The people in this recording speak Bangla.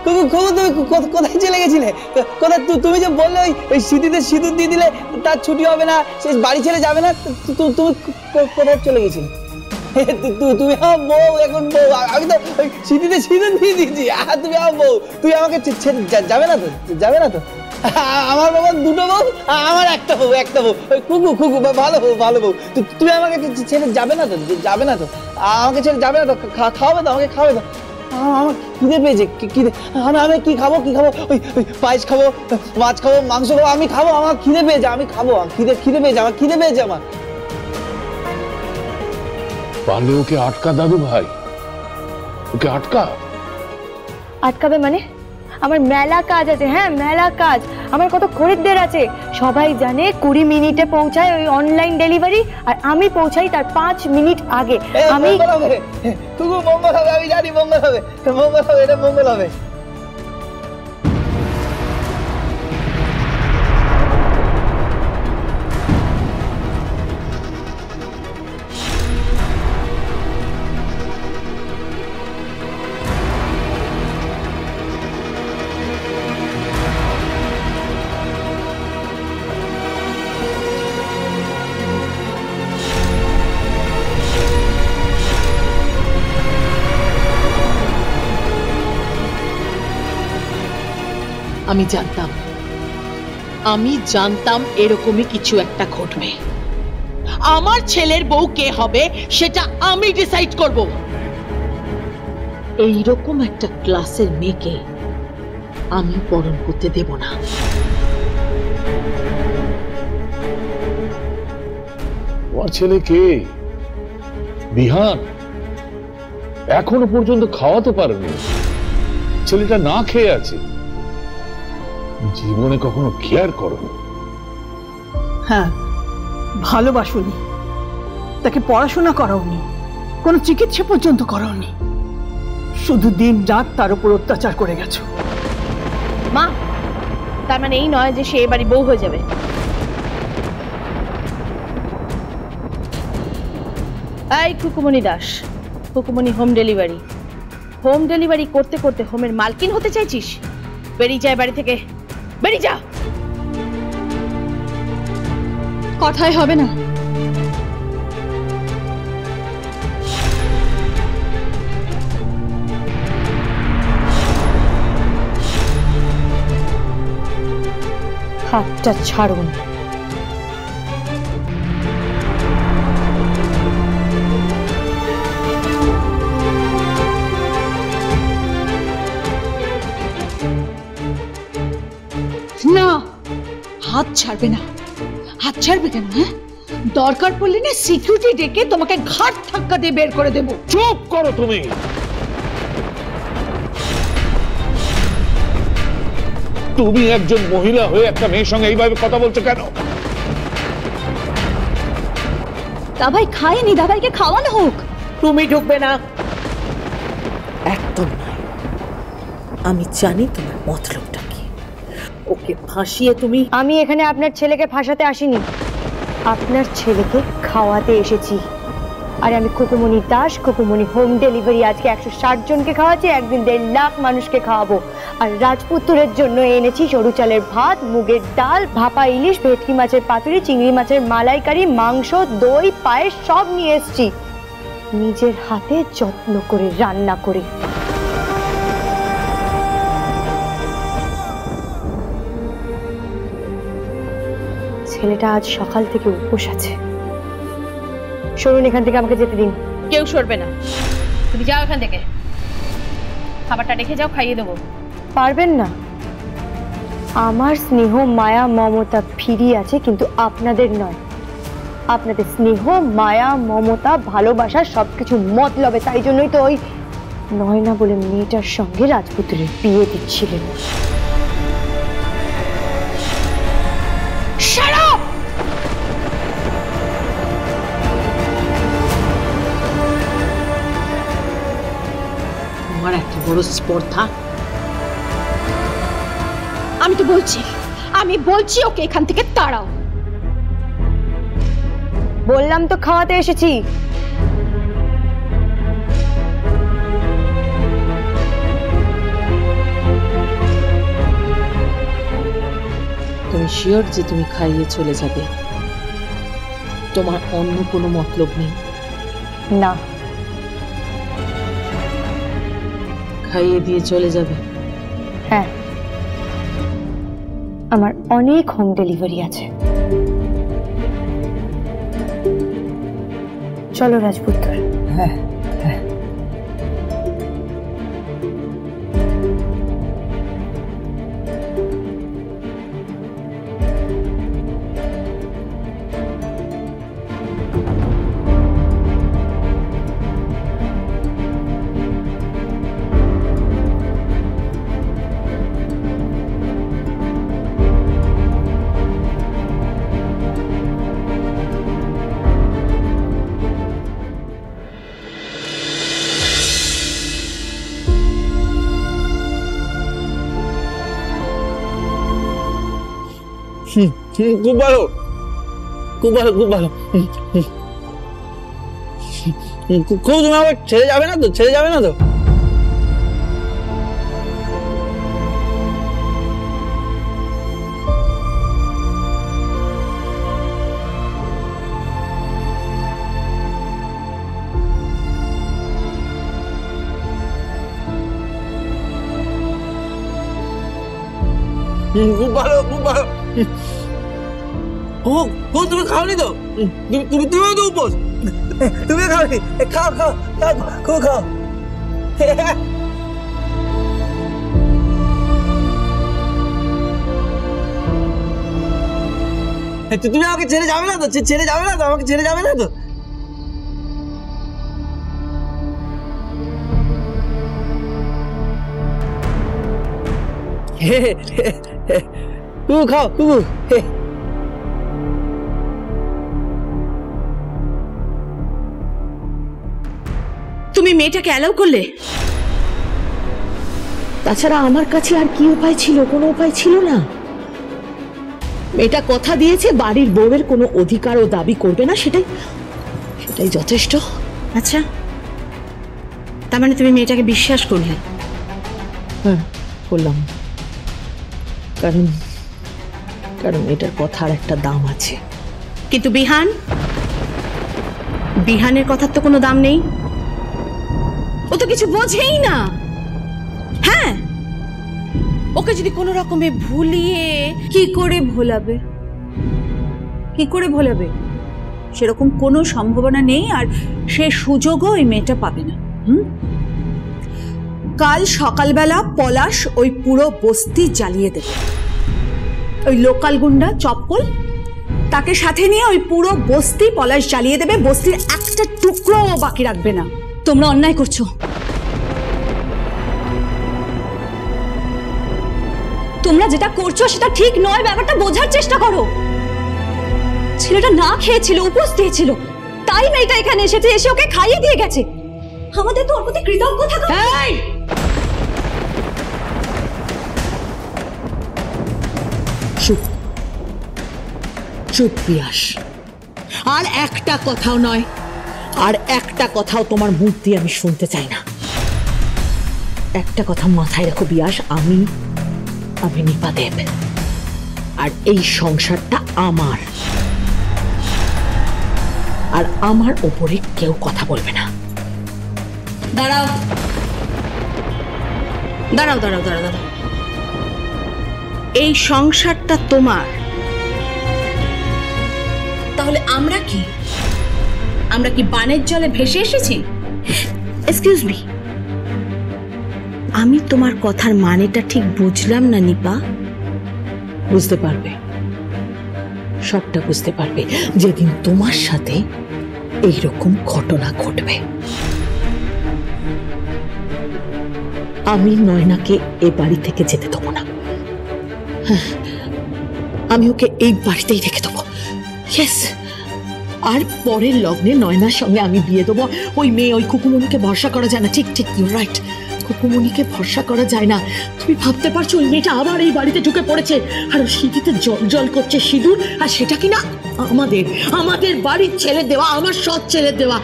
তুমি কোথায় চলে গেছিলে? কোথায়? তুমি যে বললে ওই স্মৃতিতে সিঁদুর দিয়ে দিলে তার ছুটি হবে না, সে বাড়ি ছেড়ে যাবে না, তুমি কোথায় চলে গেছিলে? তুমি আমার বউ, এখন বউ। আমি তো ওই স্মৃতিতে সিঁদুর দিয়ে দিয়েছি, তুমি আমার বউ। তুই আমাকে যাবে না তো? যাবে না তো? আমার বাবা দুটো বউ, আমার একটা বউ। খুকু ভালো বউ, ভালো বউ। তুমি আমাকে ছেড়ে যাবে না তো? যাবে না তো? আমাকে ছেড়ে যাবে না তো? খাওয়াবে তো? আমাকে খাওয়াবে তো? আমার খিদে পেয়েছে। আমি কি খাবো? ওই পায়েস খাবো, মাছ খাবো, মাংস খাবো, আমি খাবো। আমার খিদে পেয়েছে, আমি খাবো। খিদে পেয়েছে, আমার খিদে পেয়েছে। আমার পারলে ওকে আটকা দাদু ভাই, ওকে আটকাবে মানে? আমার মেলা কাজ আছে। হ্যাঁ, মেলা কাজ। আমার কত খরিদ্দার আছে। সবাই জানে 20 মিনিটে পৌঁছায় ওই অনলাইন ডেলিভারি, আর আমি পৌঁছাই তার 5 মিনিট আগে। আমি মঙ্গল হবে, আমি জানি মঙ্গল হবে, এটা মঙ্গল হবে। আমি জানতাম এরকমই কিছু একটা ঘটবে। আমার ছেলের বউ কে হবে সেটা আমি ডিসাইড করব। এইরকম একটা ক্লাসের মেয়েকে আমি বরণ করতে দেব না। তোমার ছেলে কে? বিহান এখনো পর্যন্ত খাওয়াতে পারেনি, ছেলেটা না খেয়ে আছে। জীবনে কখনো কেয়ার করো? হ্যাঁ, ভালোবাসুনি, তাকে পড়াশোনা করাওনি, কোনো চিকিৎসা পর্যন্ত করাওনি, শুধু দিন রাত তার উপর অত্যাচার করে গেছো। মা, তার মানে এই নয় যে সে এবারে বউ হয়ে যাবে। এই খুকুমণি দাস, খুকুমণি হোম ডেলিভারি করতে করতে হোমের মালকিন হতে চাইছিস? বেরিয়ে যায় বাড়ি থেকে, বেরিয়ে যা। কথাই হবে না। হাতটা ছাড়ুন। না, হাত ছাড়বে না। হাত ছাড়বে কেন? হ্যাঁ, দরকার পড়লে না সিকিউরিটি ডেকে তোমাকে ঘাট ধাক্কা দিয়ে বের করে দেব। চুপ করো তুমি। তুমি একজন মহিলা হয়ে একটা মেয়ের সঙ্গে এইভাবে কথা বলছো কেন? দাভাই খায়নি, দাভাইকে খাওয়ানো হোক। তুমি ঢুকবে না। একদম নয়। আমি জানি তোমার মতলবটা কি। ওকে ফাঁসিয়ে তুমি। আমি এখানে আপনার ছেলেকে ফাঁসাতে আসিনি, আপনার ছেলেকে খাওয়াতে এসেছি। আর আমি খুকুমণি দাস, খুকুমণি হোম ডেলিভারি আজকে 160 জনকে খাওয়াচ্ছি, একদিন 1.5 লাখ মানুষকে খাওয়াবো। আর রাজপুত্রের জন্য এনেছি সরু চালের ভাত, মুগের ডাল, ভাপা ইলিশ, ভেটকি মাছের পাতুরি, চিংড়ি মাছের মালাইকারি, মাংস, দই, পায়েস সব নিয়ে এসেছি, নিজের হাতে যত্ন করে রান্না করে। ছেলেটা আজ সকাল থেকে উপোস আছে। সরুন এখান থেকে, আমাকে যেতে দিন। কেউ সরবে না, তুমি যাও এখান থেকে। খাবারটা রেখে যাও, খাইয়ে দেবো। পারবেন না। আমার স্নেহ, মায়া, মমতা ফিরিয়ে আছে, কিন্তু আপনাদের নয়। আপনাদের স্নেহ, মায়া, মমতা, ভালোবাসা সবকিছু মতলবে। তাই জন্যই তো ওই নয়না বলে মেয়েটার সঙ্গে রাজপুত্রের বিয়ে দিচ্ছিলেন। তোমার একটা বড় স্পর্ধা। আমি বলছি ওকে এখান থেকে তাড়াও। বললাম তো খাওয়াতে এসেছি। আমি শিওর যে তুমি খাইয়ে চলে যাবে, তোমার অন্য কোনো মতলব নেই? না, খাইয়ে দিয়ে চলে যাবে? হ্যাঁ, আমার অনেক হোম ডেলিভারি আছে। চলো রাজপুত্র। হ্যাঁ হ্যাঁ। খুব ভালো, খুব ভালো, খুব ভালো। খুব, তুমি আবার ছেড়ে যাবে না তো? ছেড়ে যাবে না তো? খুব ভালো, খুব ভালো। ও ও, তুমি খাওনি তো? তুমিও তো উপোস, তুমিও খাওনি? খাও খাও খাও, খুব খাও। তুমি আমাকে ছেড়ে যাবে না তো? ছেড়ে যাবে না তো? আমাকে ছেড়ে যাবে না তো? কুকু খাও, কুকু। তুমি মেয়েটাকে অ্যালাউ করলে? তাছাড়া আমার কাছে আর কি উপায় ছিল? কোনো উপায় ছিল না। মেয়েটা কথা দিয়েছে বাড়ির বউয়ের কোনো অধিকার ও দাবি করবে না, সেটাই যথেষ্ট। আচ্ছা, তার মানে তুমি মেয়েটাকে বিশ্বাস করলে? হ্যাঁ, করলাম। কারণ এটার কথার একটা দাম আছে। কিন্তু বিহানের কথার তো কোনো দাম নেই। ও তো কিছু বোঝেই না। হ্যাঁ, ওকে যদি কোনো রকমে ভুলিয়ে। কি করে ভোলাবে? কি করে ভোলাবে? সেরকম কোনো সম্ভাবনা নেই, আর সে সুযোগও ওই মেয়েটা পাবে না। কাল সকালবেলা পলাশ ওই পুরো বস্তি জ্বালিয়ে দেবে। ওই লোকাল গুন্ডা চপ্পল তাকে সাথে নিয়ে ওই পুরো বস্তি পলাশ জ্বালিয়ে দেবে। বস্তির একটা টুকরোও বাকি রাখবে না। তোমরা অন্যায় করছো। তোমরা যেটা করছো সেটা ঠিক নয়, ব্যাপারটা বোঝার চেষ্টা করো। ছেলেটা না খেয়েছিল, উপোস দিয়েছিল, তাই মেয়েটা এখানে এসেছে, এসে ওকে খাইয়ে দিয়ে গেছে। আমাদের তো ওর প্রতি কৃতজ্ঞ থাকা। চুপ পিয়াস, আর একটা কথাও নয়, আর একটা কথাও তোমার মুখ দিয়ে আমি শুনতে চাই না। একটা কথা মাথায় রেখো বিয়াস, আমি নিপা দেব, আর এই সংসারটা আমার, আর আমার ওপরে কেউ কথা বলবে না। দাঁড়াও দাঁড়াও দাঁড়াও দাঁড়াও দাঁড়াও, এই সংসারটা তোমার, তাহলে আমরা কি বানের জলে ভেসে এসেছি? এক্সকিউজ মি, আমি তোমার কথার মানেটা ঠিক বুঝলাম না নিপা। বুঝতে পারবে, সবটা বুঝতে পারবে যেদিন তোমার সাথে এইরকম ঘটনা ঘটবে। আমি নয়নাকে এ বাড়ি থেকে যেতে দেবো না। হ্যাঁ, আমি ওকে এই বাড়িতেই রেখে দেবো। ইয়েস, আর পরের লগ্নে নয়নার সঙ্গে আমি বিয়ে দেবো। ওই মেয়ে, ওই কুকুমনিকে ভরসা করা যায় না। ঠিক ঠিক, ইউ রাইট, কুকুমনিকে ভরসা করা যায় না। তুমি ভাবতে পারছো ওই মেয়েটা আবার এই বাড়িতে ঢুকে পড়েছে, আর সিঁথিতে জল জল করছে সিঁদুর, আর সেটা কিনা আমাদের বাড়ির ছেলে দেওয়া, আমার সৎ ছেলে দেওয়া।